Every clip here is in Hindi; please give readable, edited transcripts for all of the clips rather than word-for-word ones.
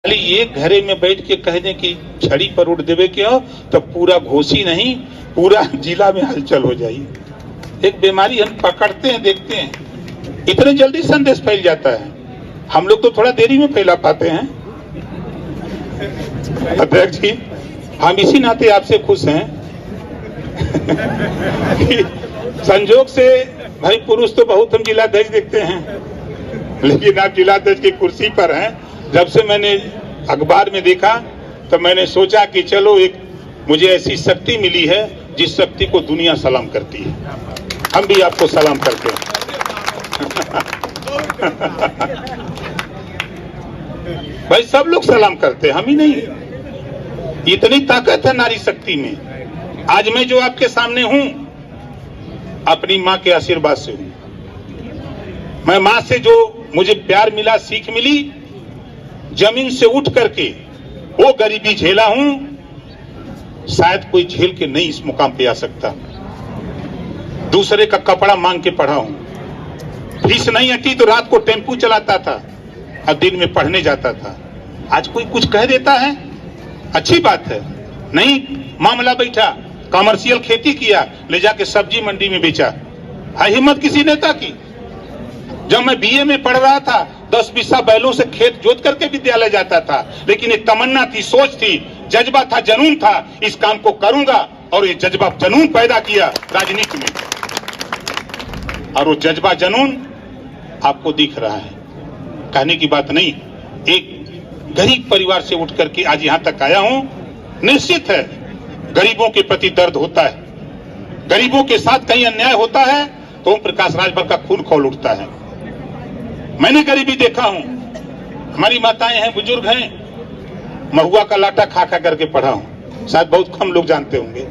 खाली ये घरे में बैठ के कह दें कि छड़ी पर उठ देवे के हो तो पूरा घोसी नहीं पूरा जिला में हलचल हो जाएगी। एक बीमारी हम पकड़ते हैं, देखते हैं, इतने जल्दी संदेश फैल जाता है। हम लोग तो थोड़ा देरी में फैला पाते हैं। अध्यक्ष जी, हम इसी नाते आपसे खुश हैं संजोग से भाई पुरुष तो बहुत हम जिलाध्यक्ष देखते हैं, लेकिन आप जिलाध्यक्ष की कुर्सी पर हैं। जब से मैंने अखबार में देखा तो मैंने सोचा कि चलो एक मुझे ऐसी शक्ति मिली है जिस शक्ति को दुनिया सलाम करती है, हम भी आपको सलाम करते हैं। भाई सब लोग सलाम करते हैं, हम ही नहीं। इतनी ताकत है नारी शक्ति में। आज मैं जो आपके सामने हूं अपनी मां के आशीर्वाद से हूं। मैं मां से जो मुझे प्यार मिला, सीख मिली, जमीन से उठ करके वो गरीबी झेला हूं, शायद कोई झेल के नहीं इस मुकाम पे आ सकता। दूसरे का कपड़ा मांग के पढ़ा हूं, फीस नहीं हटी तो रात को टेम्पू चलाता था और दिन में पढ़ने जाता था। आज कोई कुछ कह देता है, अच्छी बात है, नहीं मामला बैठा, कमर्शियल खेती किया, ले जाके सब्जी मंडी में बेचा। है हिम्मत किसी नेता की? जब मैं बीए में पढ़ रहा था 10 बीसा बैलों से खेत जोत करके विद्यालय जाता था, लेकिन एक तमन्ना थी, सोच थी, जज्बा था, जनून था, इस काम को करूंगा। और ये जज्बा जनून पैदा किया राजनीति में, और वो जज्बा जनून आपको दिख रहा है। कहने की बात नहीं, एक गरीब परिवार से उठ करके आज यहां तक आया हूं। निश्चित है गरीबों के प्रति दर्द होता है, गरीबों के साथ कहीं अन्याय होता है तो ओम प्रकाश राजभर का खून खौल उठता है। मैंने गरीबी देखा हूं, हमारी माताएं हैं, बुजुर्ग हैं, महुआ का लाटा खा खा करके पढ़ा हूं, शायद बहुत कम लोग जानते होंगे।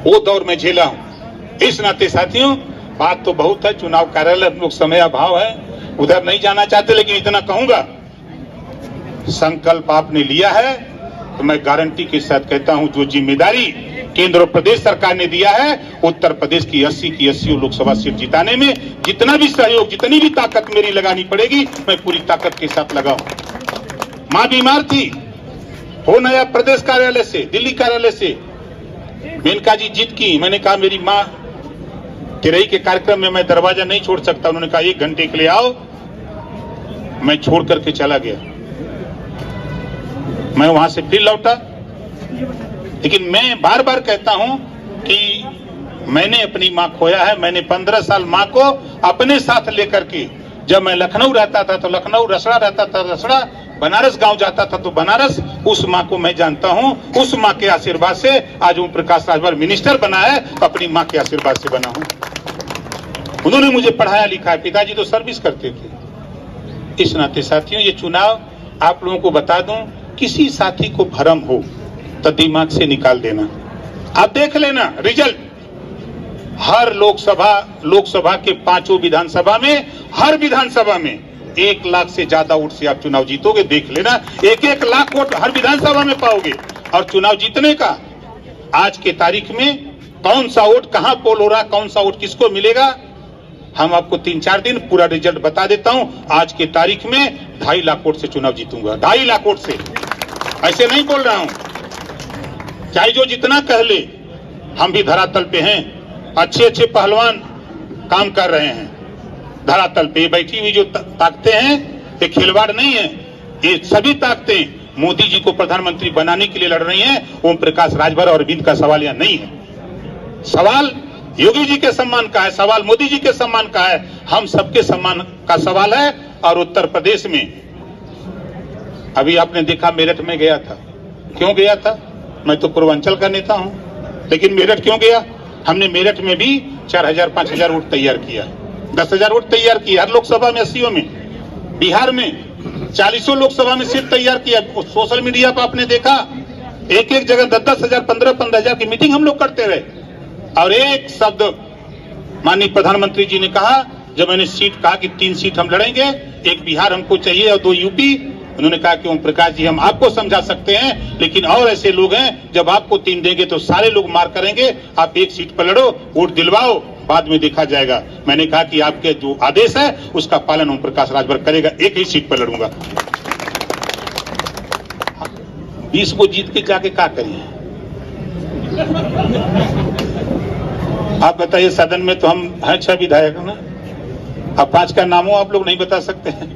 वो दौर में झेला हूं। इस नाते साथियों, बात तो बहुत है, चुनाव कार्यालय हम लोग समय अभाव है, उधर नहीं जाना चाहते, लेकिन इतना कहूंगा, संकल्प आपने लिया है तो मैं गारंटी के साथ कहता हूं, जो जिम्मेदारी केंद्र और प्रदेश सरकार ने दिया है, उत्तर प्रदेश की 80 की 80 लोकसभा सीट जिताने में जितना भी सहयोग, जितनी भी ताकत मेरी लगानी पड़ेगी, मैं पूरी ताकत के साथ लगाऊं। मां बीमार थी, फोन आया प्रदेश कार्यालय से, दिल्ली कार्यालय से, मेनका जी जिद की। मैंने कहा मेरी मां तिरई के कार्यक्रम में मैं दरवाजा नहीं छोड़ सकता। उन्होंने कहा 1 घंटे के लिए आओ। मैं छोड़ करके चला गया, मैं वहां से फिर लौटा। लेकिन मैं बार बार कहता हूं कि मैंने अपनी मां खोया है। मैंने 15 साल मां को अपने साथ लेकर के, जब मैं लखनऊ रहता था तो लखनऊ, रसड़ा रहता था रसड़ा, बनारस गांव जाता था तो बनारस, उस मां को मैं जानता हूं। उस मां के आशीर्वाद से आज ओम प्रकाश राजभर मिनिस्टर बना है, अपनी मां के आशीर्वाद से बना हूं। उन्होंने मुझे पढ़ाया लिखा है, पिताजी तो सर्विस करते थे। इस नाते साथियों, ये चुनाव आप लोगों को बता दूं, किसी साथी को भ्रम हो तो दिमाग से निकाल देना। आप देख लेना रिजल्ट, हर लोकसभा के 5 विधानसभा में, हर विधानसभा में 1 लाख से ज्यादा वोट से आप चुनाव जीतोगे। देख लेना, 1-1 लाख वोट हर विधानसभा में पाओगे। और चुनाव जीतने का आज के तारीख में कौन सा वोट कहां पोल हो रहा, कौन सा वोट किसको मिलेगा, हम आपको 3-4 दिन पूरा रिजल्ट बता देता हूं। आज के तारीख में 2.5 लाख वोट से चुनाव जीतूंगा, 2.5 लाख वोट से। ऐसे नहीं बोल रहा हूं, चाहे जो जितना कह ले, हम भी धरातल पे हैं। अच्छे पहलवान काम कर रहे हैं धरातल पे। बैठी हुई जो ताकतें हैं, ये खिलवाड़ नहीं है, ये सभी ताकतें मोदी जी को प्रधानमंत्री बनाने के लिए लड़ रही हैं। ओम प्रकाश राजभर और अरविंद का सवाल यहां नहीं है। सवाल योगी जी के सम्मान का है, सवाल मोदी जी के सम्मान का है, हम सबके सम्मान का सवाल है। और उत्तर प्रदेश में अभी आपने देखा, मेरठ में गया था। क्यों गया था? मैं तो पूर्वांचल का नेता हूं, लेकिन मेरठ क्यों गया? हमने मेरठ में भी 4000-5000 वोट तैयार किया, 10,000 वोट तैयार किया हर लोकसभा में, 80 में। बिहार में 40 लोकसभा में सीट तैयार किया। सोशल मीडिया पर आपने देखा, एक जगह 10,000, 15,000 की मीटिंग हम लोग करते रहे। और एक शब्द माननीय प्रधानमंत्री जी ने कहा, जब मैंने सीट कहा कि 3 सीट हम लड़ेंगे, 1 बिहार हमको चाहिए और 2 यूपी, उन्होंने कहा कि ओम प्रकाश जी, हम आपको समझा सकते हैं, लेकिन और ऐसे लोग हैं, जब आपको 3 देंगे तो सारे लोग मार करेंगे, आप 1 सीट पर लड़ो, वोट दिलवाओ, बाद में देखा जाएगा। मैंने कहा कि आपके जो आदेश है उसका पालन ओम प्रकाश राजभर करेगा, 1 ही सीट पर लड़ूंगा। 20 को जीत के जाके क्या करिए? आप बताइए, सदन में तो हम हैं 6 विधायक ना, अब 5 का नामों आप लोग नहीं बता सकते हैं।